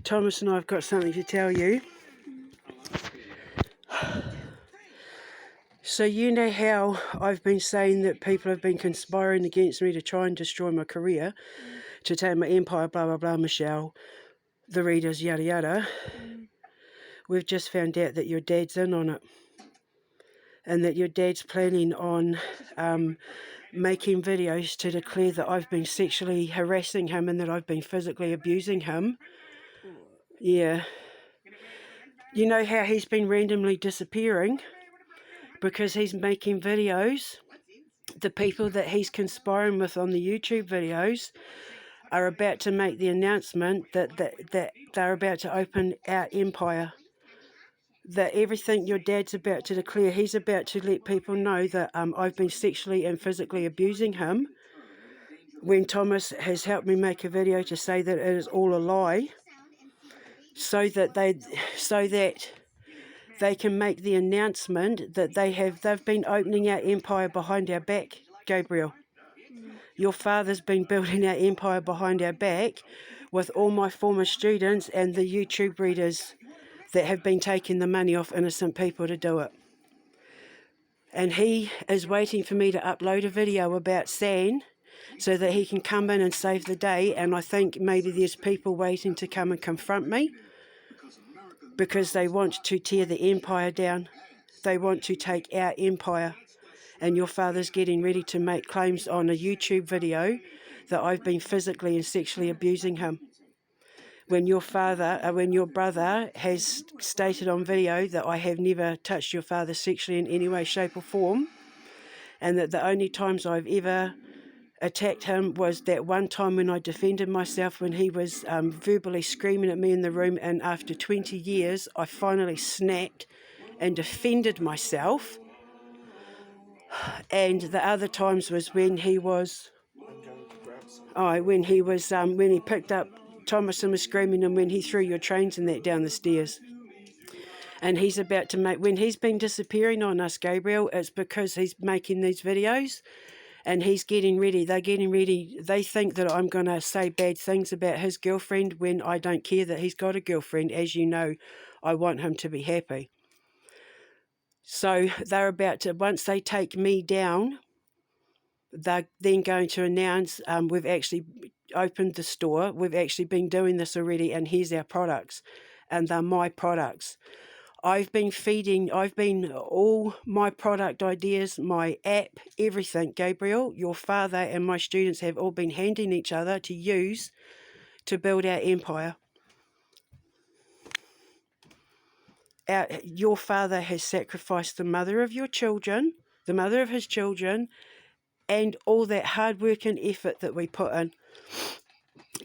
Thomas and I have got something to tell you. So you know how I've been saying that people have been conspiring against me to try and destroy my career, to take my empire, blah, blah, blah, Michelle, the readers, yada, yada. We've just found out that your dad's in on it. And that your dad's planning on making videos to declare that I've been sexually harassing him and that I've been physically abusing him. Yeah. You know how he's been randomly disappearing because he's making videos. The people that he's conspiring with on the YouTube videos are about to make the announcement that they're about to open our empire. That everything your dad's about to declare, he's about to let people know that I've been sexually and physically abusing him, when Thomas has helped me make a video to say that it is all a lie, so that they can make the announcement that they've been opening our empire behind our back, Gabriel. Your father's been building our empire behind our back with all my former students and the YouTube readers that have been taking the money off innocent people to do it. And he is waiting for me to upload a video about San so that he can come in and save the day. And I think maybe there's people waiting to come and confront me because they want to tear the empire down. They want to take our empire. And your father's getting ready to make claims on a YouTube video that I've been physically and sexually abusing him. When your brother has stated on video that I have never touched your father sexually in any way, shape or form, and that the only times I've ever attacked him was that one time when I defended myself when he was verbally screaming at me in the room, and after 20 years I finally snapped and defended myself. And the other times was when he picked up Thomas and was screaming, and when he threw your trains and that down the stairs. And he's about to make, when he's been disappearing on us, Gabriel, it's because he's making these videos and he's getting ready. They're getting ready. They think that I'm going to say bad things about his girlfriend when I don't care that he's got a girlfriend. As you know, I want him to be happy. So they're about to, once they take me down, they're then going to announce we've actually opened the store. We've actually been doing this already, and here's our products, and they're my products. I've been all my product ideas, my app, everything, Gabriel, your father and my students have all been handing each other to use to build our empire. Your father has sacrificed the mother of your children, the mother of his children, and all that hard work and effort that we put in.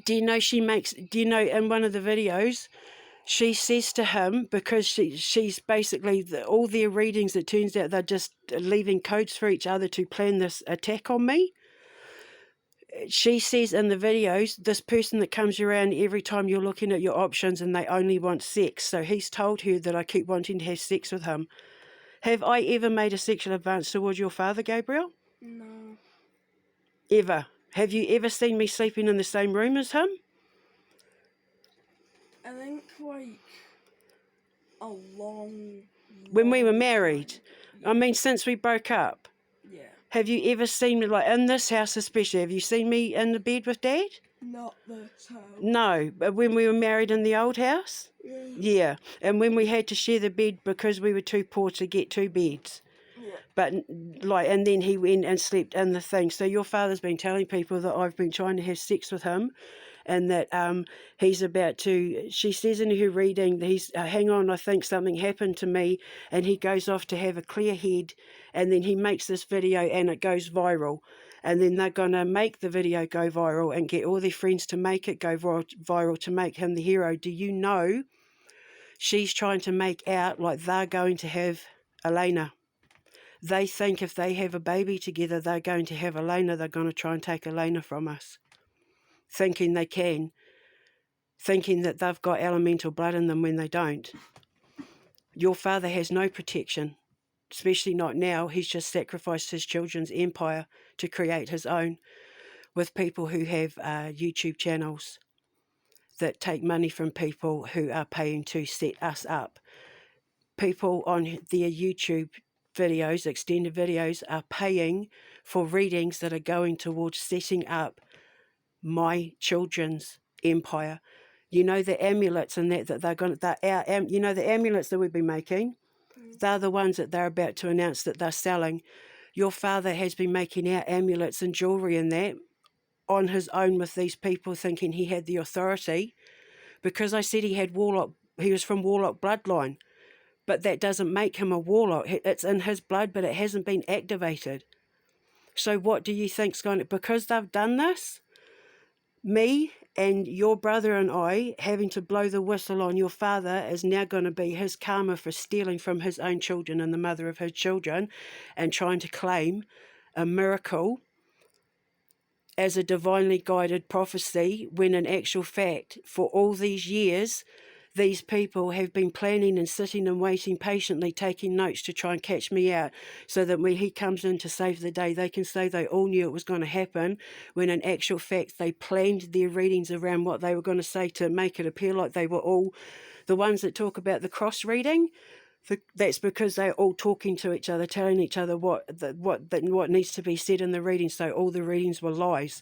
Do you know in one of the videos, she says to him, because she's basically, all their readings, it turns out they're just leaving codes for each other to plan this attack on me. She says in the videos, this person that comes around every time you're looking at your options and they only want sex. So he's told her that I keep wanting to have sex with him. Have I ever made a sexual advance towards your father, Gabriel? No. Ever? Have you ever seen me sleeping in the same room as him? I think like a long When we were married? Yeah. I mean, since we broke up. Yeah. Have you ever seen me, like in this house especially, have you seen me in the bed with Dad? Not this house. No, but when we were married in the old house? Yeah. Yeah, and when we had to share the bed because we were too poor to get two beds. Yeah. But and then he went and slept in the thing. So your father's been telling people that I've been trying to have sex with him, and that he's about to, she says in her reading, he's, hang on, I think something happened to me, and he goes off to have a clear head, and then he makes this video and it goes viral. And then they're going to make the video go viral and get all their friends to make it go viral to make him the hero. Do you know she's trying to make out like they're going to have Elena? They think if they have a baby together, they're going to have Elena. They're going to try and take Elena from us, thinking they can, thinking that they've got elemental blood in them when they don't. Your father has no protection, especially not now. He's just sacrificed his children's empire to create his own with people who have YouTube channels. that take money from people who are paying to set us up. People on their YouTube videos, extended videos, are paying for readings that are going towards setting up my children's empire. You know, the amulets and that they're going to, you know, the amulets that we've been making, they're the ones that they're about to announce that they're selling. Your father has been making our amulets and jewellery and that on his own with these people, thinking he had the authority, because I said he was from warlock bloodline, but that doesn't make him a warlock. It's in his blood, but it hasn't been activated. So what do you think's going to, because they've done this, me and your brother and I having to blow the whistle on your father is now going to be his karma for stealing from his own children and the mother of his children and trying to claim a miracle as a divinely guided prophecy, when in actual fact, for all these years, these people have been planning and sitting and waiting patiently, taking notes to try and catch me out, so that when he comes in to save the day, they can say they all knew it was going to happen, when in actual fact they planned their readings around what they were going to say to make it appear like they were all the ones that talk about the cross reading. That's because they're all talking to each other, telling each other what needs to be said in the readings. So all the readings were lies.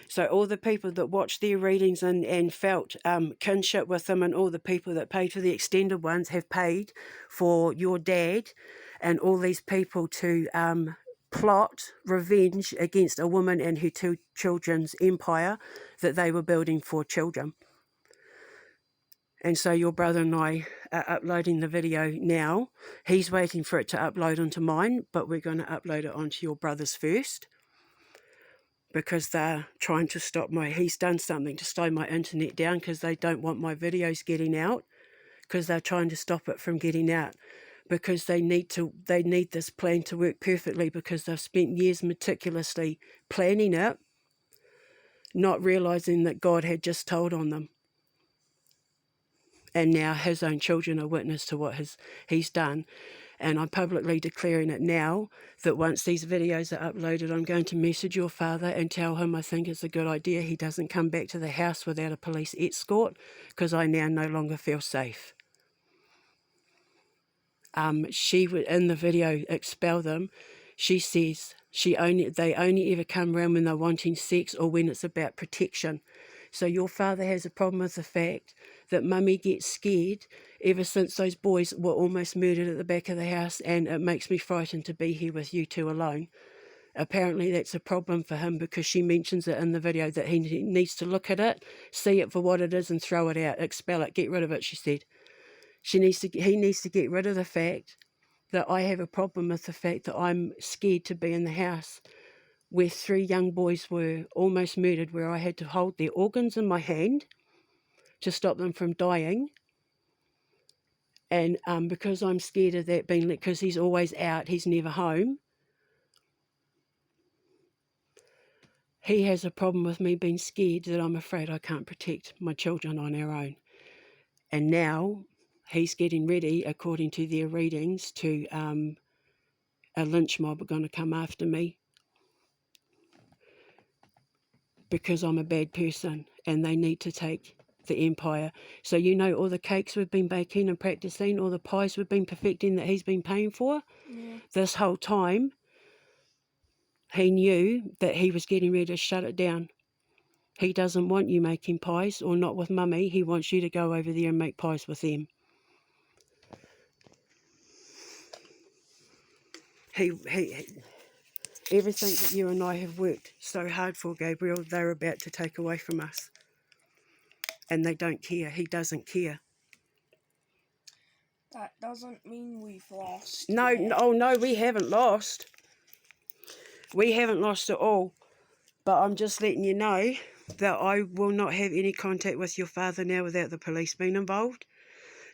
So all the people that watched their readings and felt kinship with them, and all the people that paid for the extended ones, have paid for your dad and all these people to plot revenge against a woman and her two children's empire that they were building for children. And so your brother and I are uploading the video now. He's waiting for it to upload onto mine, but we're going to upload it onto your brother's first, because they're trying to stop he's done something to slow my internet down, because they don't want my videos getting out, because they're trying to stop it from getting out, because they need this plan to work perfectly, because they've spent years meticulously planning it, not realizing that God had just told on them. And now his own children are witness to what he's done. And I'm publicly declaring it now, that once these videos are uploaded, I'm going to message your father and tell him I think it's a good idea he doesn't come back to the house without a police escort, because I now no longer feel safe. She would, in the video, expel them. She says they only ever come around when they're wanting sex or when it's about protection. So your father has a problem with the fact that mummy gets scared ever since those boys were almost murdered at the back of the house, and it makes me frightened to be here with you two alone. Apparently that's a problem for him, because she mentions it in the video that he needs to look at it, see it for what it is, and throw it out, expel it, get rid of it, she said. He needs to get rid of the fact that I have a problem with the fact that I'm scared to be in the house where 3 young boys were almost murdered, where I had to hold their organs in my hand to stop them from dying. And because I'm scared of that being, because he's always out, he's never home, he has a problem with me being scared that I'm afraid I can't protect my children on our own. And now he's getting ready, according to their readings, to a lynch mob are going to come after me, because I'm a bad person and they need to take the empire. So you know all the cakes we've been baking and practicing, all the pies we've been perfecting that he's been paying for, this whole time he knew that he was getting ready to shut it down. He doesn't want you making pies, or not with mummy. He wants you to go over there and make pies with them. Everything that you and I have worked so hard for, Gabriel, they're about to take away from us. And they don't care. He doesn't care. That doesn't mean we've lost. No, yet. oh no, we haven't lost. We haven't lost at all. But I'm just letting you know that I will not have any contact with your father now without the police being involved.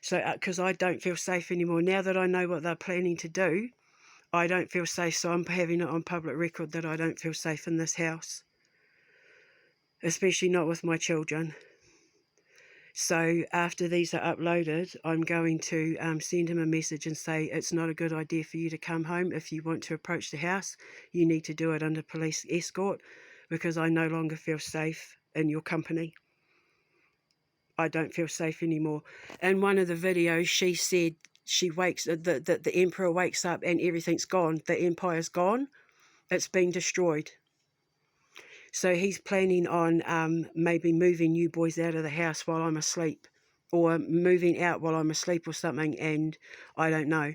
So, because I don't feel safe anymore. Now that I know what they're planning to do, I don't feel safe. So I'm having it on public record that I don't feel safe in this house. Especially not with my children. So after these are uploaded, I'm going to send him a message and say it's not a good idea for you to come home. If you want to approach the house, you need to do it under police escort, because I no longer feel safe in your company. I don't feel safe anymore. In one of the videos, she said she wakes, the Emperor wakes up and everything's gone. The Empire's gone. It's been destroyed. So he's planning on maybe moving you boys out of the house while I'm asleep, or moving out while I'm asleep or something, and I don't know.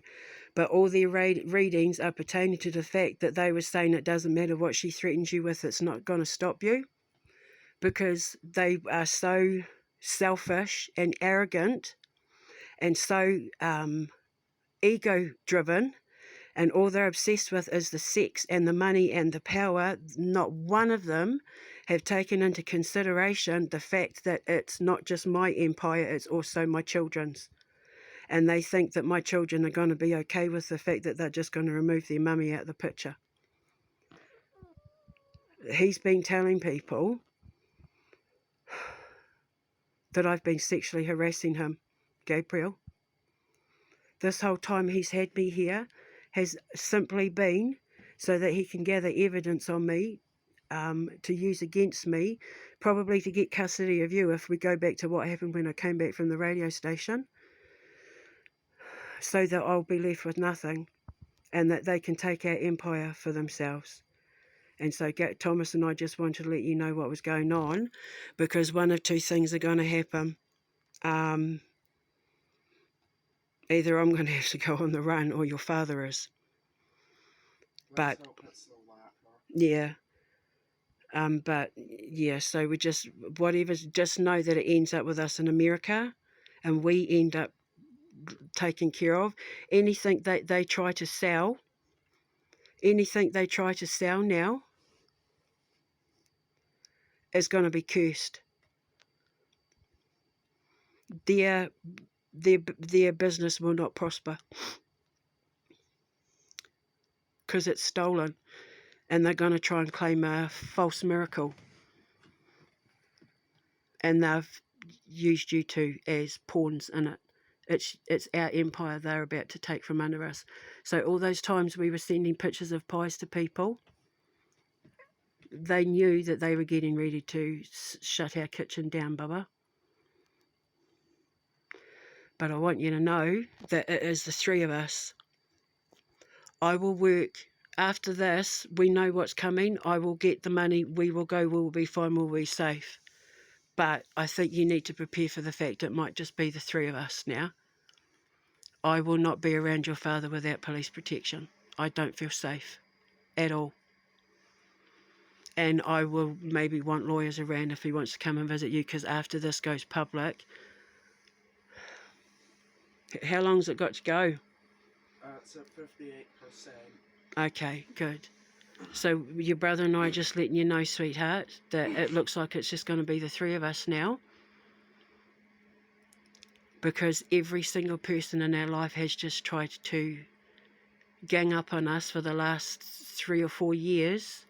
But all their readings are pertaining to the fact that they were saying it doesn't matter what she threatens you with, it's not going to stop you, because they are so selfish and arrogant and so ego-driven, and all they're obsessed with is the sex and the money and the power. Not one of them have taken into consideration the fact that it's not just my empire, it's also my children's. And they think that my children are going to be okay with the fact that they're just going to remove their mummy out of the picture. He's been telling people that I've been sexually harassing him, Gabriel. This whole time he's had me here has simply been so that he can gather evidence on me to use against me, probably to get custody of you if we go back to what happened when I came back from the radio station, so that I'll be left with nothing and that they can take our empire for themselves. And so Thomas and I just wanted to let you know what was going on, because one of two things are going to happen. Either I'm going to have to go on the run or your father is. But, yeah. But, yeah, so we just, whatever, just know that it ends up with us in America, and we end up taken care of. Anything that they try to sell, now is going to be cursed. Their business will not prosper because it's stolen, and they're going to try and claim a false miracle, and they've used you two as pawns in it. It's our empire they're about to take from under us. So all those times we were sending pictures of pies to people, they knew that they were getting ready to shut our kitchen down, Bubba. But I want you to know that it is the three of us. I will work. After this, we know what's coming. I will get the money. We will go. We will be fine. We'll be safe. But I think you need to prepare for the fact it might just be the three of us now. I will not be around your father without police protection. I don't feel safe at all. And I will maybe want lawyers around if he wants to come and visit you, because after this goes public. How long's it got to go? It's at 58%. Okay, good. So your brother and I are just letting you know, sweetheart, that it looks like it's just going to be the three of us now. Because every single person in our life has just tried to gang up on us for the last 3 or 4 years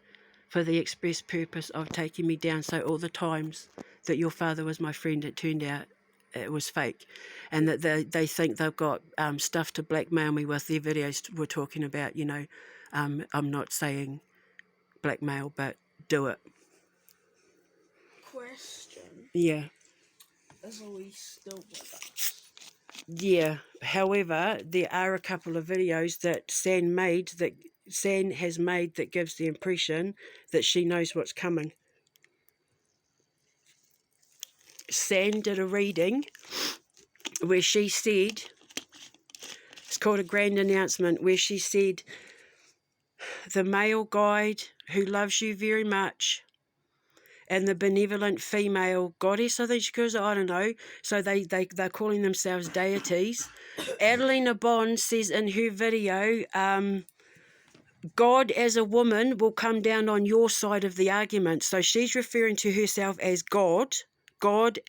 for the express purpose of taking me down. So all the times that your father was my friend, it turned out it was fake. And that they think they've got stuff to blackmail me with. Their videos were talking about, you know, I'm not saying blackmail, but do it. Question. Yeah. Is Elise still with us? Yeah. However, there are a couple of videos that San has made that gives the impression that she knows what's coming. San did a reading where she said, it's called a grand announcement, where she said, the male guide who loves you very much and the benevolent female goddess, I think she calls it, I don't know. So they're calling themselves deities. Adelina Bond says in her video, God as a woman will come down on your side of the argument. So she's referring to herself as God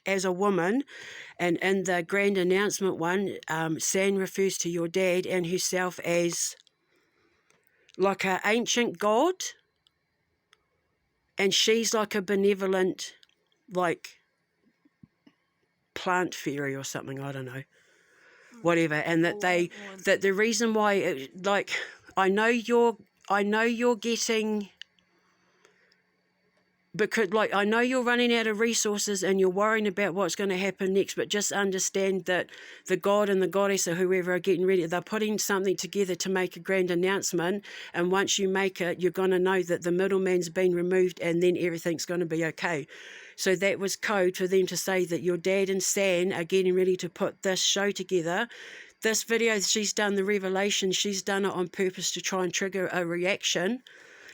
as a woman. And in the grand announcement one, San refers to your dad and herself as like an ancient god. And she's like a benevolent, like, plant fairy or something, I don't know. Whatever. And that that the reason why, I know you're getting because, like, I know you're running out of resources and you're worrying about what's going to happen next, but just understand that the god and the goddess or whoever are getting ready, they're putting something together to make a grand announcement, and once you make it, you're going to know that the middleman's been removed, and then everything's going to be okay. So that was code for them to say that your dad and San are getting ready to put this show together. This video, she's done the revelation, she's done it on purpose to try and trigger a reaction,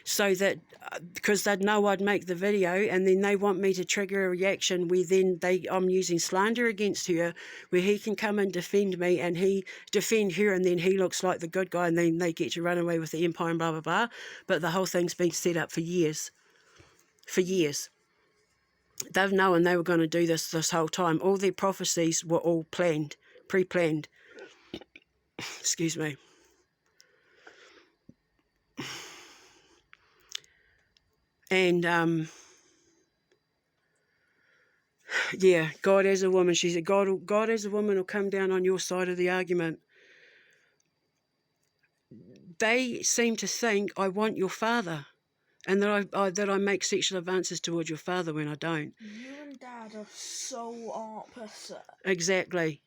so that, because they'd know I'd make the video, and then they want me to trigger a reaction where then I'm using slander against her, where he can come and defend me, and he defend her, and then he looks like the good guy, and then they get to run away with the empire and blah, blah, blah. But the whole thing's been set up for years. For years. They've known they were going to do this whole time. All their prophecies were all planned, pre-planned. Excuse me. And, yeah, God as a woman. She said, God as a woman will come down on your side of the argument. They seem to think I want your father, and that I make sexual advances towards your father when I don't. You and Dad are so opposite. Exactly.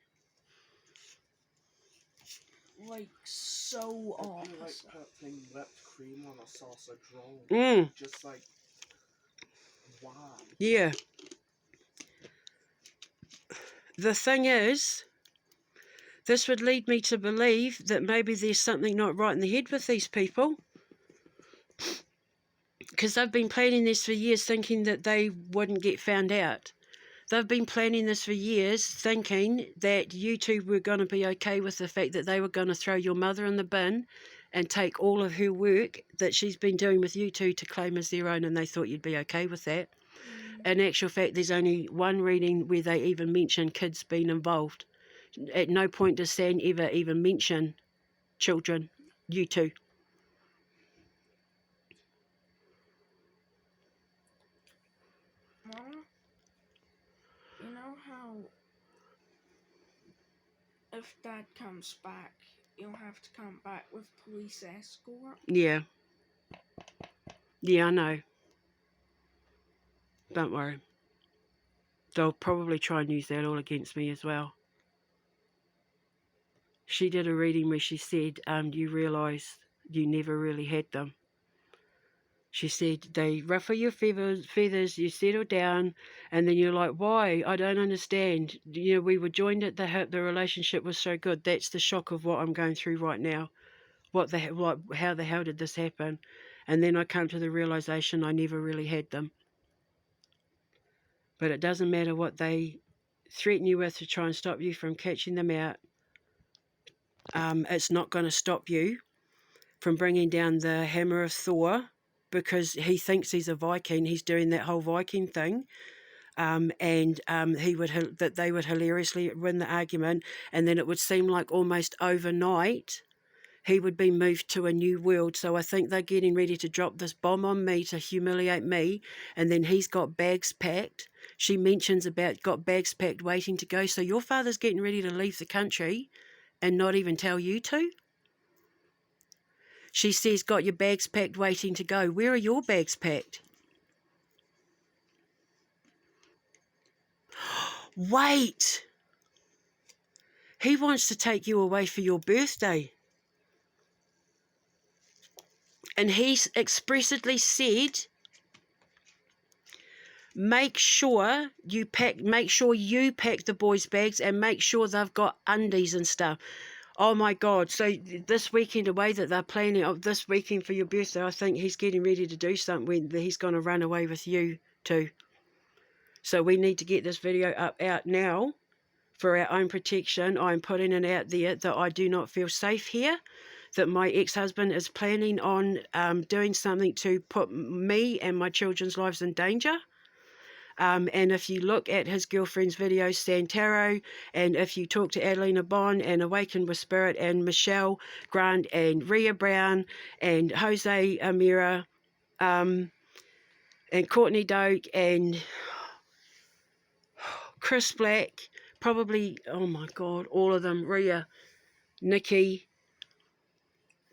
Like, so opposite. Like putting whipped cream on a sausage roll. Just like, why? Yeah. The thing is, this would lead me to believe that maybe there's something not right in the head with these people, because they've been planning this for years thinking that they wouldn't get found out. They've been planning this for years thinking that you two were going to be okay with the fact that they were going to throw your mother in the bin and take all of her work that she's been doing with you two to claim as their own, and they thought you'd be okay with that. In actual fact, there's only one reading where they even mention kids being involved. At no point does San ever even mention children, you two. Mama, you know how if Dad comes back, you'll have to come back with police escort? Yeah. Yeah, I know. Don't worry. They'll probably try and use that all against me as well. She did a reading where she said, you realise you never really had them. She said, they ruffle your feathers, you settle down, and then you're like, why? I don't understand. You know, we were joined at the hip, the relationship was so good. That's the shock of what I'm going through right now. How the hell did this happen? And then I come to the realisation I never really had them. But it doesn't matter what they threaten you with to try and stop you from catching them out. It's not going to stop you from bringing down the hammer of Thor, because he thinks he's a Viking. He's doing that whole Viking thing. That they would hilariously win the argument, and then it would seem like almost overnight he would be moved to a new world. So I think they're getting ready to drop this bomb on me to humiliate me, and then he's got bags packed. She mentions about got bags packed waiting to go. So your father's getting ready to leave the country and not even tell you to? She says, got your bags packed waiting to go. Where are your bags packed? Wait! He wants to take you away for your birthday. And he's expressly said, make sure you pack the boys' bags, and make sure they've got undies and stuff. Oh my God. So this weekend away that they're planning, this weekend for your birthday, I think he's getting ready to do something where he's going to run away with you too. So we need to get this video out now for our own protection. I'm putting it out there that I do not feel safe here, that my ex-husband is planning on doing something to put me and my children's lives in danger. And if you look at his girlfriend's videos, Santaro, and if you talk to Adelina Bond and Awakened with Spirit and Michelle Grant and Rhea Brown and Jose Amira and Courtney Doak and Chris Black, probably, oh my God, all of them, Rhea, Nikki,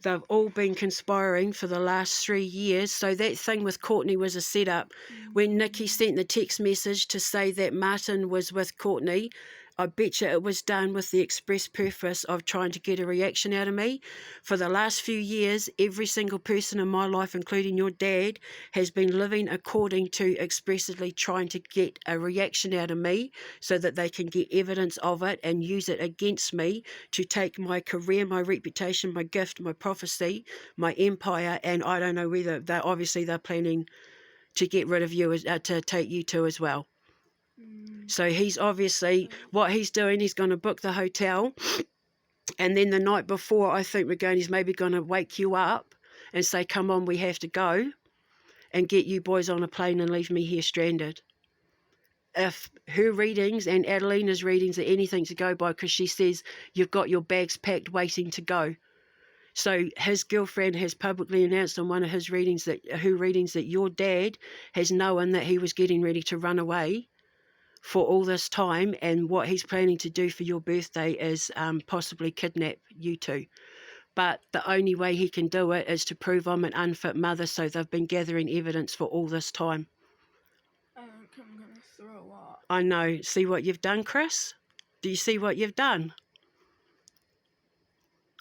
They've all been conspiring for the last 3 years. So that thing with Courtney was a setup. When Nikki sent the text message to say that Martin was with Courtney, I bet you it was done with the express purpose of trying to get a reaction out of me. For the last few years, every single person in my life, including your dad, has been living according to expressly trying to get a reaction out of me so that they can get evidence of it and use it against me to take my career, my reputation, my gift, my prophecy, my empire, and I don't know whether they're planning to get rid of you, to take you too as well. So he's obviously, what he's doing, he's going to book the hotel, and then the night before, I think he's maybe going to wake you up and say, come on, we have to go, and get you boys on a plane and leave me here stranded. If her readings and Adelina's readings are anything to go by, because she says you've got your bags packed waiting to go. So his girlfriend has publicly announced on one of his readings that your dad has known that he was getting ready to run away for all this time, and what he's planning to do for your birthday is possibly kidnap you two. But the only way he can do it is to prove I'm an unfit mother, so they've been gathering evidence for all this time. I think I'm gonna throw up. I know. See what you've done, Chris? Do you see what you've done?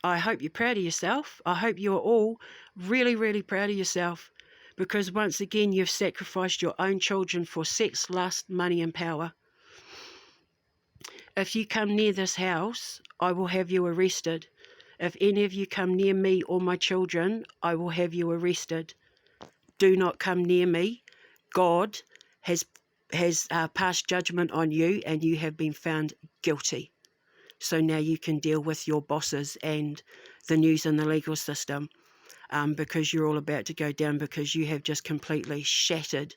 I hope you're proud of yourself. I hope you're all really, really proud of yourself, because once again, you've sacrificed your own children for sex, lust, money, and power. If you come near this house, I will have you arrested. If any of you come near me or my children, I will have you arrested. Do not come near me. God has passed judgment on you, and you have been found guilty. So now you can deal with your bosses and the news and the legal system, because you're all about to go down, because you have just completely shattered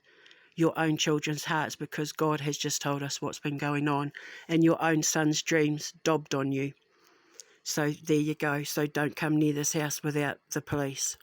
your own children's hearts, because God has just told us what's been going on, and your own son's dreams daubed on you. So there you go. So don't come near this house without the police.